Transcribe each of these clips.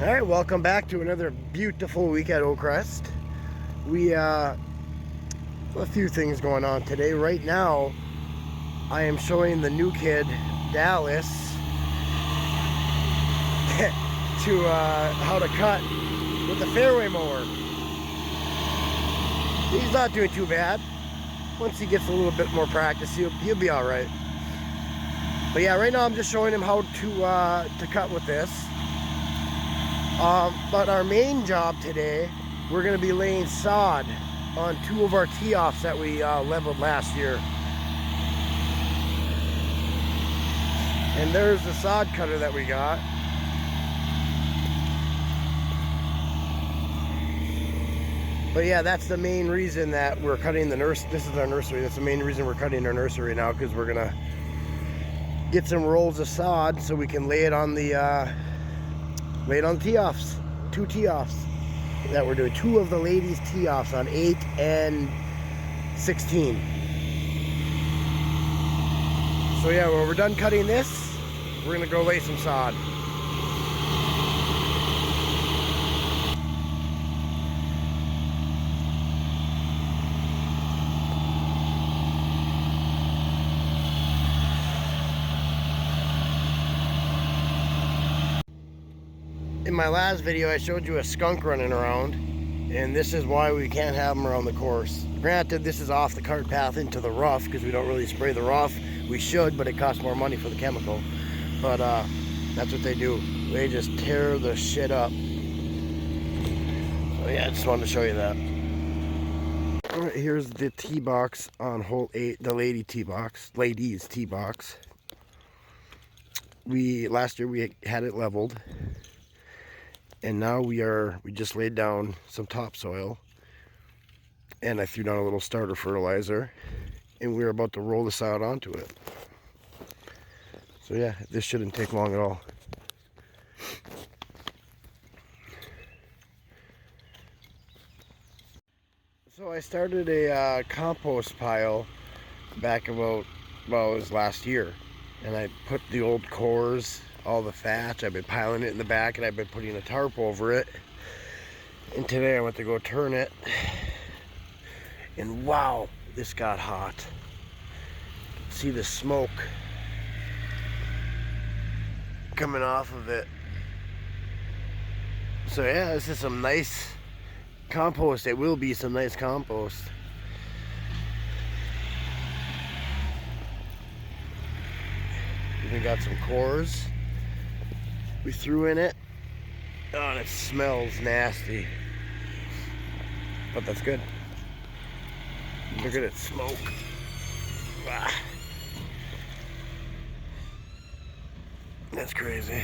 Alright, welcome back to another beautiful week at Oak Crest. We have a few things going on today. Right now, I am showing the new kid, Dallas, to how to cut with the Fairway mower. He's not doing too bad. Once he gets a little bit more practice, he'll be alright. But yeah, right now I'm just showing him how to cut with this. But our main job today, we're going to be laying sod on two of our tee-offs that we leveled last year. And there's the sod cutter that we got. But yeah, that's the main reason that we're cutting the nursery. This is our nursery. That's the main reason we're cutting our nursery now, because we're going to get some rolls of sod so we can lay it on the tee-offs. Two tee-offs that we're doing. Two of the ladies' tee-offs on 8 and 16. So yeah, when we're done cutting this, we're gonna go lay some sod. In my last video, I showed you a skunk running around, and this is why we can't have them around the course. Granted, this is off the cart path into the rough, because we don't really spray the rough. We should, but it costs more money for the chemical. But that's what they do. They just tear the shit up. So yeah, I just wanted to show you that. All right, here's the tee box on hole 8, the ladies tee box. Last year we had it leveled. And now we just laid down some topsoil, and I threw down a little starter fertilizer, and we're about to roll this out onto it. So yeah, this shouldn't take long at all. So I started a compost pile back about, well, it was last year, and I put the old cores, all the thatch. I've been piling it in the back, and I've been putting a tarp over it. And today I went to go turn it, and wow, this got hot. See the smoke coming off of it. So yeah, this is some nice compost. It will be some nice compost. Even got some cores we threw in it. Oh, and it smells nasty, but that's good. Look at it smoke. Ah. That's crazy.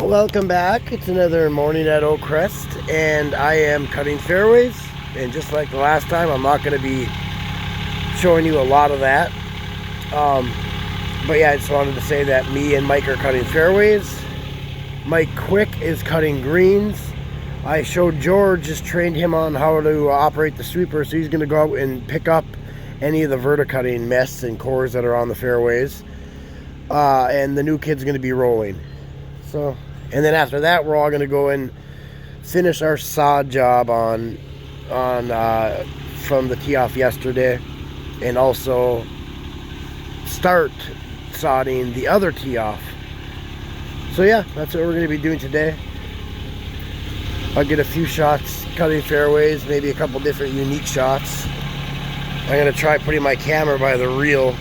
Welcome back. It's another morning at Oak Crest, and I am cutting fairways. And just like the last time, I'm not going to be showing you a lot of that. But yeah, I just wanted to say that me and Mike are cutting fairways. Mike Quick is cutting greens. I showed George, just trained him on how to operate the sweeper, so he's going to go out and pick up any of the verticutting nests and cores that are on the fairways. And the new kid's going to be rolling. So, and then after that, we're all going to go and finish our sod job on from the tee off yesterday, and also start sodding the other tee off. So yeah, that's what we're going to be doing today. I'll get a few shots cutting fairways, maybe a couple different unique shots. I'm going to try putting my camera by the reel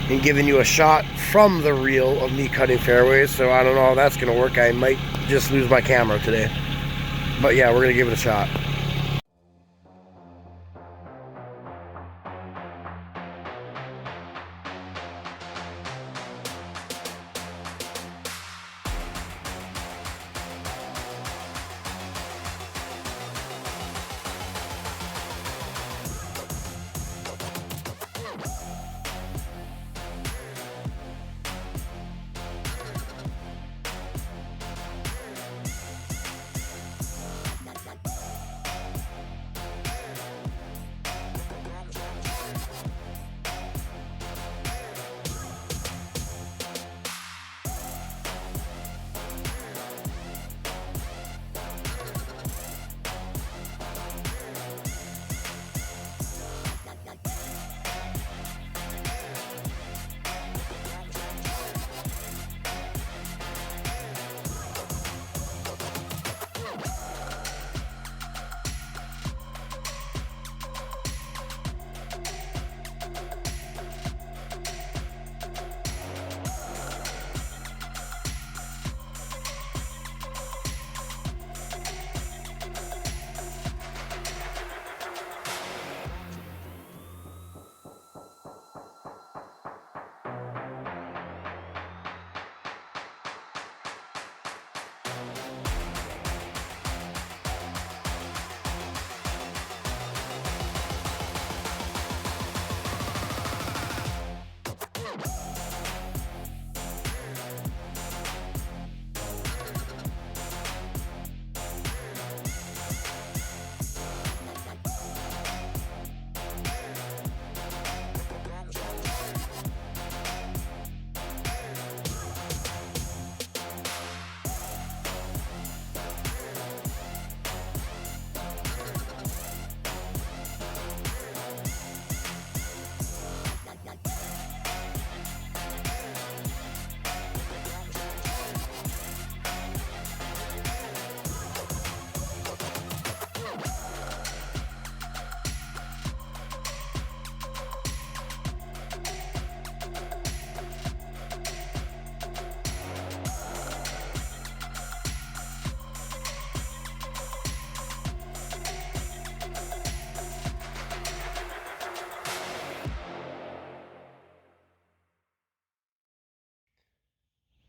and giving you a shot from the reel of me cutting fairways. So I don't know how that's going to work. I might just lose my camera today. But yeah, we're going to give it a shot.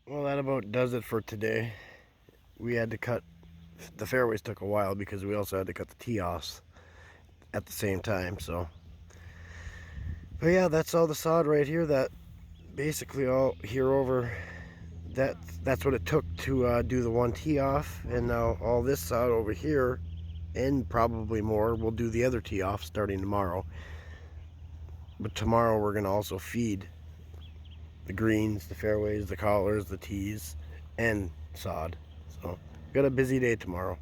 Well, that about does it for today. We had to cut, the fairways took a while because we also had to cut the tee offs at the same time, so. But yeah, that's all the sod right here. That basically all here over, that's what it took to do the one tee off. And now all this sod over here, and probably more, we'll do the other tee off starting tomorrow. But tomorrow we're going to also feed the greens, the fairways, the collars, the tees, and sod. So, got a busy day tomorrow.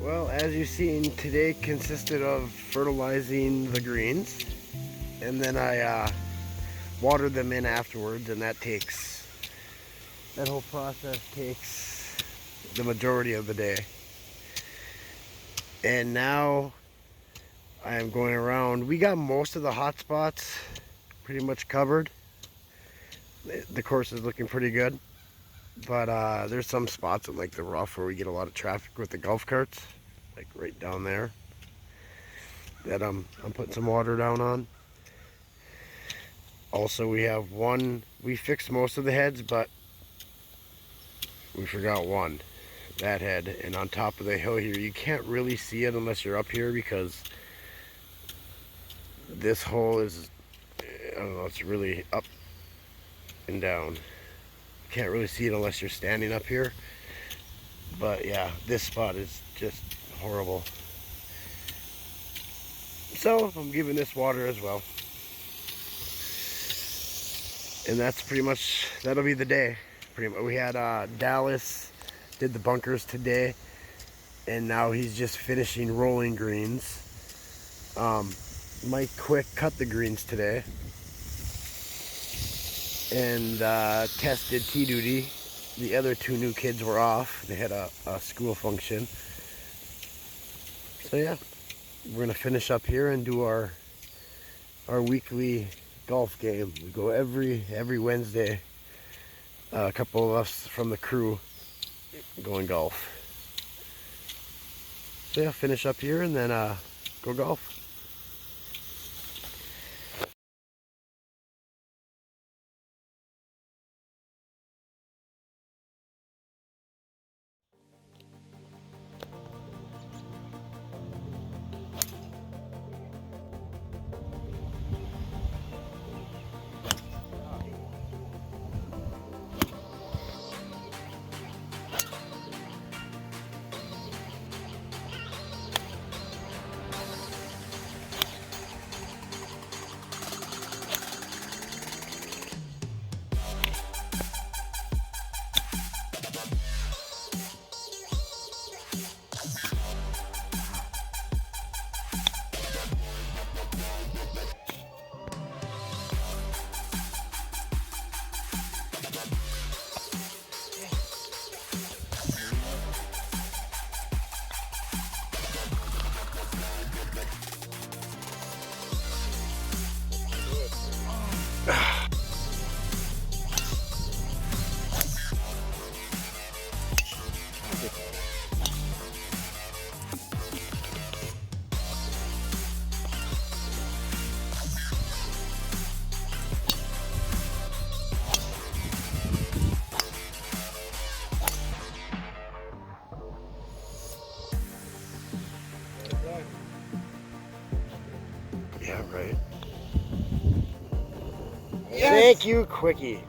Well, as you've seen, today consisted of fertilizing the greens, and then I watered them in afterwards, and that whole process takes the majority of the day. And now I am going around. We got most of the hot spots pretty much covered. The course is looking pretty good, but there's some spots in like the rough where we get a lot of traffic with the golf carts, like right down there, that I'm putting some water down on. Also, we fixed most of the heads, but we forgot one, that head. And on top of the hill here, you can't really see it unless you're up here, because this hole is, I don't know, it's really up and down. You can't really see it unless you're standing up here. But yeah, this spot is just horrible. So I'm giving this water as well. And that's pretty much, that'll be the day. Pretty much. We had Dallas did the bunkers today, and now he's just finishing rolling greens. Mike Quick cut the greens today and tested T-Duty. The other two new kids were off. They had a school function. So yeah, we're gonna finish up here and do our weekly golf game. We go every Wednesday. A couple of us from the crew going golf. So yeah, finish up here and then go golf. Yeah, right. Yes. Thank you, Quickie.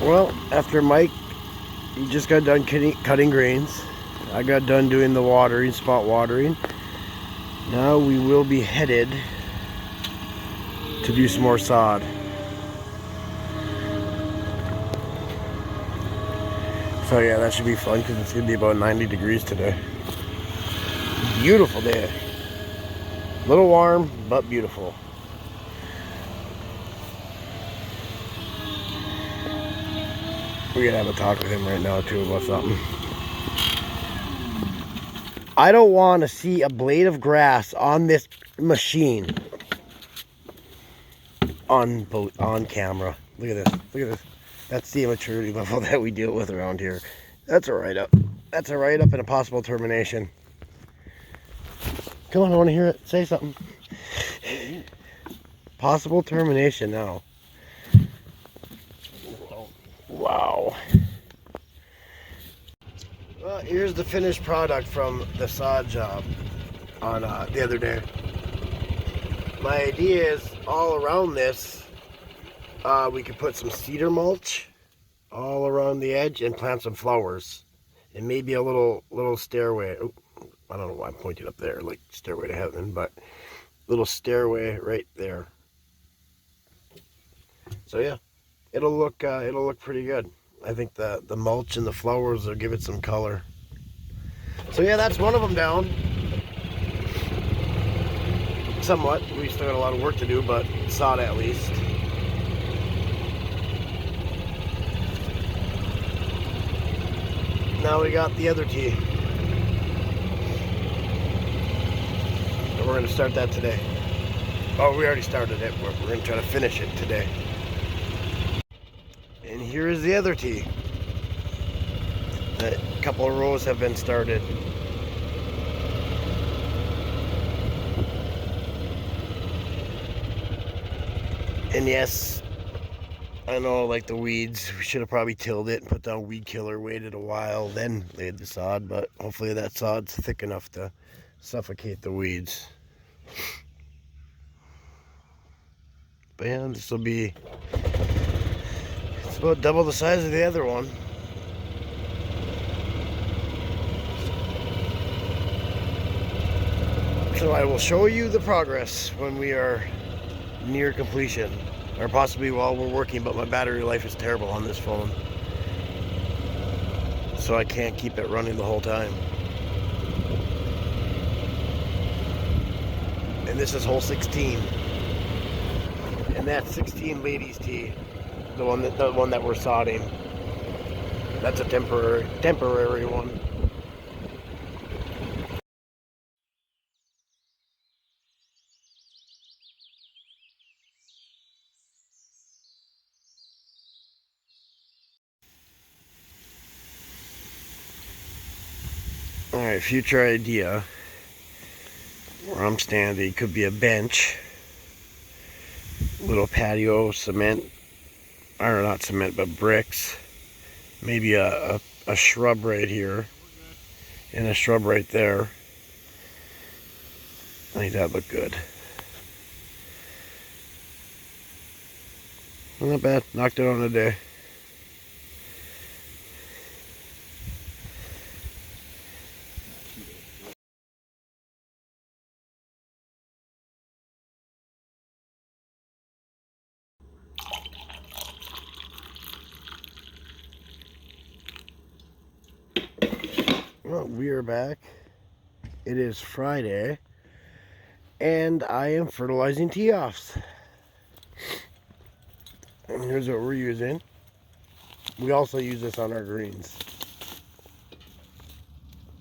Well, after Mike he just got done cutting greens. I got done doing the watering, spot watering. Now we will be headed to do some more sod. So yeah, that should be fun because it's going to be about 90 degrees today. Beautiful day. A little warm, but beautiful. We're going to have a talk with him right now too about something. I don't want to see a blade of grass on this machine on camera. Look at this. Look at this. That's the immaturity level that we deal with around here. That's a write-up. That's a write-up and a possible termination. Come on, I want to hear it. Say something. Possible termination now. Wow. Well, here's the finished product from the sod job on the other day. My idea is all around this, we could put some cedar mulch all around the edge and plant some flowers. And maybe a little stairway. Oh, I don't know why I'm pointing up there, like stairway to heaven, but little stairway right there. So yeah, it'll look pretty good. I think the mulch and the flowers will give it some color. So yeah, that's one of them down. Somewhat. We still got a lot of work to do, but sod at least. Now we got the other tee. And we're going to start that today. Oh, we already started it. We're going to try to finish it today. And here is the other tee. A couple of rows have been started. And yes, I know, like the weeds, we should have probably tilled it and put down weed killer, waited a while, then laid the sod, but hopefully that sod's thick enough to suffocate the weeds. But yeah, this will be, it's about double the size of the other one. So I will show you the progress when we are near completion, or possibly while we're working, but my battery life is terrible on this phone, so I can't keep it running the whole time. And this is hole 16, and that's 16 ladies tee, the one that we're sodding. That's a temporary one. Alright, future idea. Where I'm standing could be a bench, little patio, cement, or not cement, but bricks. Maybe a shrub right here, and a shrub right there. I think that look good. Well, not bad. Knocked it on a day. Well, we are back. It is Friday, and I am fertilizing tee-offs. And here's what we're using. We also use this on our greens.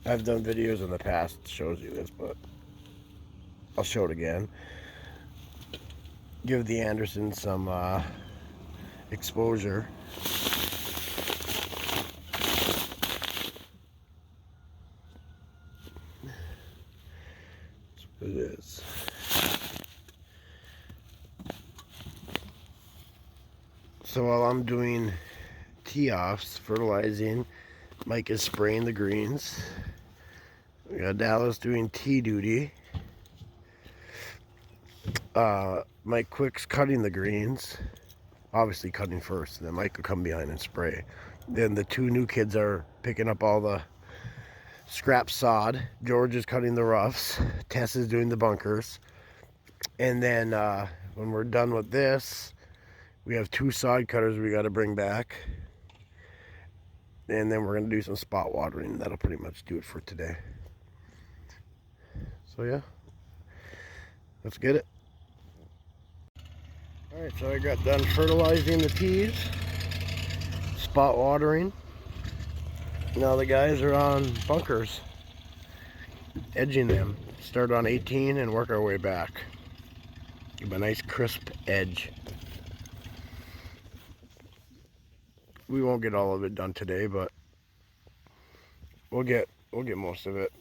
I've done videos in the past that shows you this, but I'll show it again. Give the Anderson some exposure. That's what it is. So while I'm doing tee-offs, fertilizing, Mike is spraying the greens. We got Dallas doing tee duty. Mike Quick's cutting the greens. Obviously cutting first, and then Mike will come behind and spray. Then the two new kids are picking up all the scrap sod. George is cutting the roughs. Tess is doing the bunkers. And then when we're done with this, we have two sod cutters we got to bring back. And then we're going to do some spot watering. That'll pretty much do it for today. So yeah, let's get it. Alright, so I got done fertilizing the tees, spot watering. Now the guys are on bunkers, edging them. Start on 18 and work our way back. Give a nice crisp edge. We won't get all of it done today, but we'll get most of it.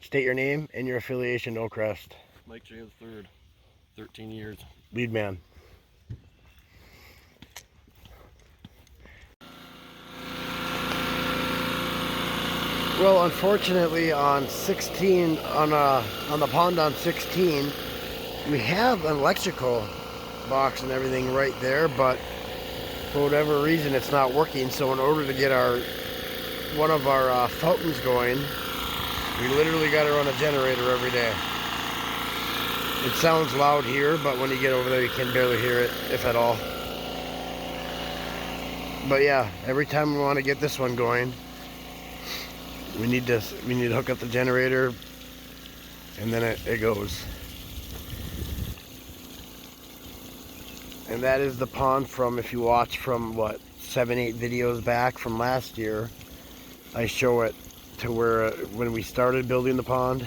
State your name and your affiliation to Oak Crest. Mike J. the 3rd, 13 years. Lead man. Well, unfortunately on 16, on the pond on 16, we have an electrical box and everything right there, but for whatever reason it's not working. So in order to get one of our fountains going, we literally got to run a generator every day. It sounds loud here, but when you get over there you can barely hear it, if at all. But yeah, every time we want to get this one going, we need to hook up the generator, and then it goes. And that is the pond from, if you watch from what, 7-8 videos back from last year, I show it to where when we started building the pond.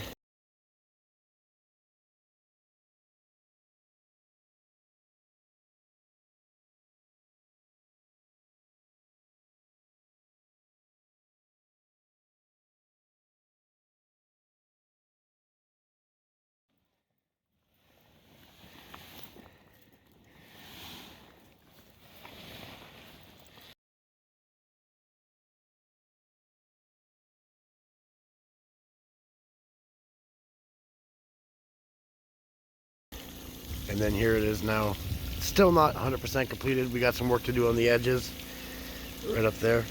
And then here it is now. Still not 100% completed. We got some work to do on the edges, right up there.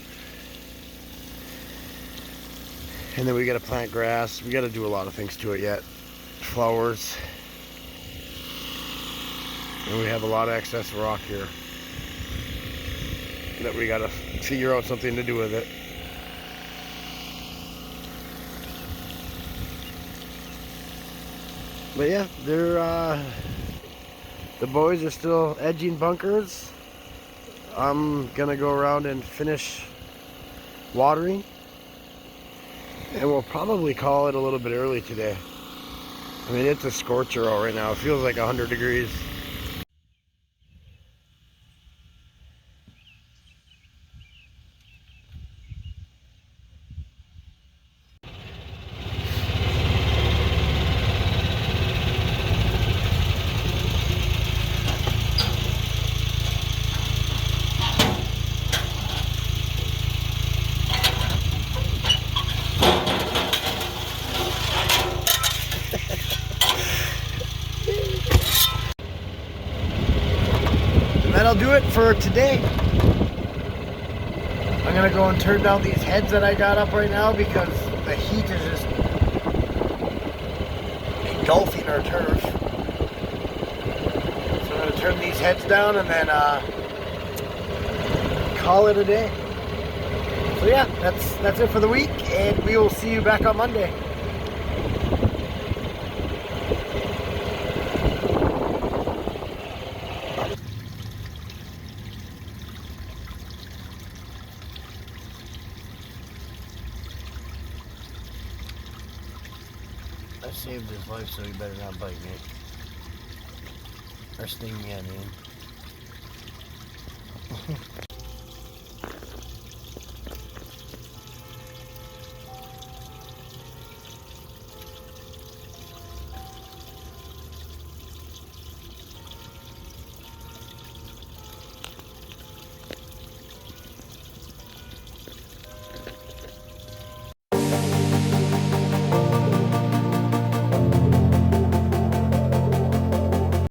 And then we got to plant grass. We got to do a lot of things to it yet. Flowers. And we have a lot of excess rock here that we got to figure out something to do with it. But yeah, the boys are still edging bunkers. I'm gonna go around and finish watering, and we'll probably call it a little bit early today. I mean, it's a scorcher out right now. It feels like 100 degrees. That'll do it for today. I'm gonna go and turn down these heads that I got up right now because the heat is just engulfing our turf. So I'm gonna turn these heads down and then call it a day. So yeah, that's it for the week, and we will see you back on Monday. I saved his life, so he better not bite me. Or sting me, I mean.